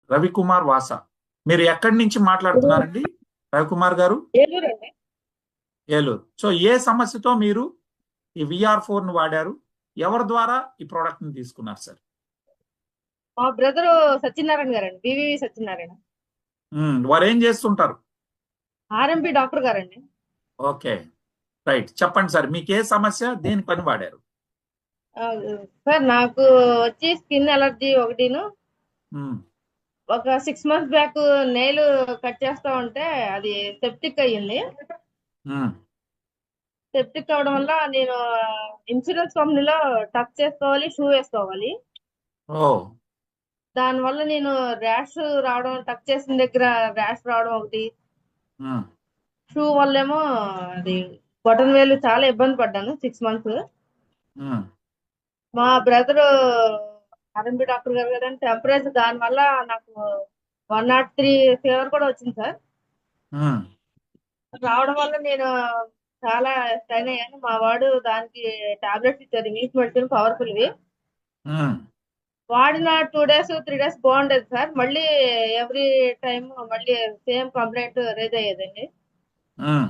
రవికుమార్ వాస. మీరు ఎక్కడి నుంచి మాట్లాడుతున్నారండి రవికుమార్ గారు? ఏలూరండి. ఏలూరు. సో ఏ సమస్యతో మీరు ఈ VR4 ను వాడారు? ఎవరి ద్వారా ఈ ప్రోడక్ట్ ని తీసుకున్నారు సార్? మా బ్రదరు సత్యనారాయణ గారండి, బివివి సత్యనారాయణ. వారు ఏం చేస్తుంటారు? ఆర్ఎంపీ డాక్టర్ గారండి. Okay, right. చెప్పండి సార్, మీకు ఏ సమస్య, దేని పని వాడారు? ఆ, సార్ నాకు వచ్చి స్కిన్ అలర్జీ ఒకటిను. ఉమ్, ఒక 6 months బ్యాక్ నెయిల్ కట్ చేస్తా ఉంటే అది సెప్టిక్ అయ్యింది. ఉమ్, సెప్టిక్ అవడం వల్ల నేను ఇన్సూరెన్స్ కంపెనీలో టచ్ చేసుకోవాలి, షూ వేసుకోవాలి. ఓ, దానివల్ల నేను ర్యాష్ రావడం, టచ్ చేసిన దగ్గర ర్యాష్ రావడం ఒకటి. ఉమ్, షూ వల్లేమో అది బొటన్ వేలు చాలా ఇబ్బంది పడ్డాను 6 months. ఉమ్, మా బ్రదర్ ఆర్ఎంపీ డాక్టర్ గారు కదండి, టెంపరేచర్ దాని వల్ల నాకు 103 ఫీవర్ కూడా వచ్చింది సార్. ఉమ్, రావడం వల్ల నేను చాలా స్ట్రైన్ అయ్యాను. మా వాడు దానికి టాబ్లెట్స్ ఇచ్చారు, ఇంగ్లీష్ మెడిసిన్ పవర్ఫుల్వి. ఉమ్, వాడిన 2 days 3 days బాగుండేది సార్. మళ్ళీ ఎవ్రీ టైం మళ్ళీ సేమ్ కంప్లైంట్ రేజ్ అయ్యేదండి. ఉమ్,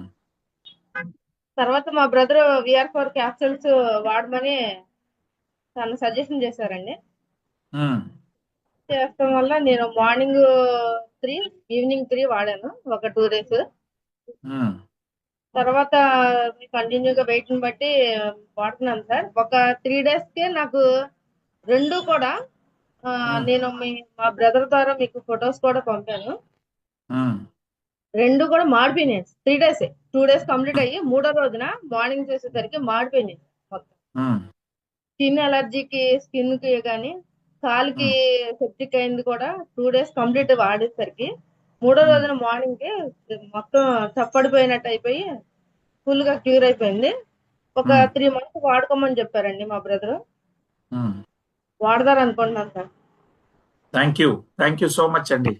తర్వాత మా బ్రదర్ VR4 క్యాప్సూల్స్ వాడమని తను సజెషన్ చేశారండి. ఉమ్, చేస్తాం వల్ల నేను మార్నింగ్ 3, ఈవినింగ్ 3 వాడాను ఒక 2 days. ఉమ్, తర్వాత కంటిన్యూగా వెయిట్ ని బట్టి వాడుతున్నాను సార్. ఒక 3 days కే నాకు రెండు కూడా ఆ, ఉమ్, నేను మా బ్రదర్ ద్వారా మీకు ఫొటోస్ కూడా పంపాను. ఉమ్, రెండు కూడా మాడిపోయినాయి 3 days. 2 days కంప్లీట్ అయ్యి మూడో రోజున మార్నింగ్ చూసేసరికి మాడిపోయినాయి మొత్తం. ఉమ్, స్కిన్ అలర్జీకి, స్కిన్ కి కానీ, కాలుకి ఉమ్, సెప్టిక్ అయింది కూడా 2 days కంప్లీట్ వాడేసరికి మూడో ఉమ్, రోజున మార్నింగ్ కి మొత్తం చప్పడిపోయినట్టు అయిపోయి ఫుల్ గా క్యూర్ అయిపోయింది. ఒక ఉమ్, 3 months వాడుకోమని చెప్పారండి మా బ్రదర్. ఉమ్. వాడదారు అనుకుంటున్నాను sir. Thank you, thank you so much అండి.